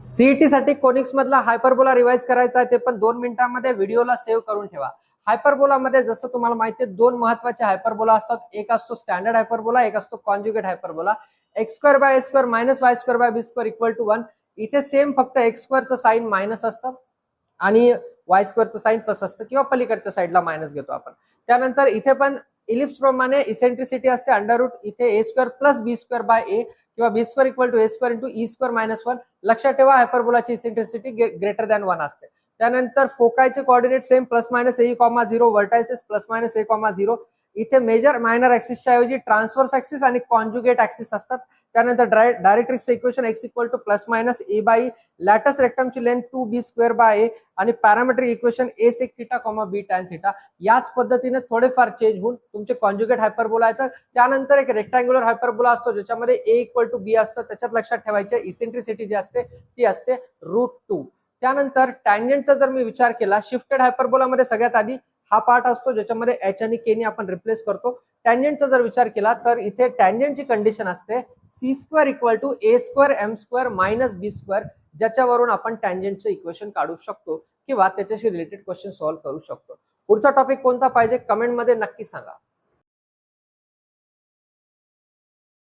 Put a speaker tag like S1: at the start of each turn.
S1: CET साठी conics मधला hyperbola revise करायचा आहे, ते पण 2 मिनिटांमध्ये व्हिडिओला सेव्ह करून ठेवा. हायपरबोला मध्ये जसं तुम्हाला माहिती आहे 2 महत्त्वाचे हायपरबोला असतात. एक असतो स्टँडर्ड हायपरबोला, एक असतो conjugate hyperbola. x² by a² minus y² by b² equal to 1. इथे सेम फक्त x² चं साइन मायनस असतं आणि y² चं साइन प्लस असतं किंवा पलीकडच्या साइडला मायनस घेतो आपण. त्यानंतर इथे पण इलिप्स प्रमाणे इसेंट्रिसिटी असते अंडर रूट इथे a² plus b² bye a किंवा b² equal to a² into e² minus 1. लक्षात ठेवा हायपरबोलाची इसेंट्रिसिटी ग्रेटर दॅन 1 असते. त्यानंतर फोकायचे coordinate same plus minus a, 0, vertices plus minus a, 0. इथे मेजर मायनर ऍक्सिसच्या ऐवजी ट्रान्सव्हर्स ऍक्सिस आणि कॉन्जुगेट ऍक्सिस असतात. त्यानंतर डायरेक्ट्रिक्सचं equation x equal to plus minus a by latus रेक्टमची लेंथ 2b² बाय a आणि parametric equation a sec theta, b tan theta. याच पद्धतीने थोडेफार चेंज होऊन तुमचे कॉन्जुगेट हायपरबोला येतात. त्यानंतर एक रेक्टँग्युलर हायपरबोला असतो ज्याच्यामध्ये a इक्वल टू b असतं. त्याच्यात लक्षात ठेवायचे इसेंट्रिसिटी जी असते ती असते √2. त्यानंतर टँजंटचा जर मी विचार केला, शिफ्टेड हायपरबोलामध्ये सगळ्यात आधी हा पार्ट असतो ज्याच्यामध्ये h आणि k ने आपण रिप्लेस करतो. टँजंटचा जर विचार केला तर इथे टँजंटची कंडिशन असते c² equal to a² m² minus b², ज्याच्यावरून आपण टँजंटचं इक्वेशन काढू शकतो किंवा त्याच्याशी रिलेटेड क्वेश्चन सॉल्व्ह करू शकतो. पुढचा टॉपिक कोणता पाहिजे कमेंटमध्ये नक्की सांगा.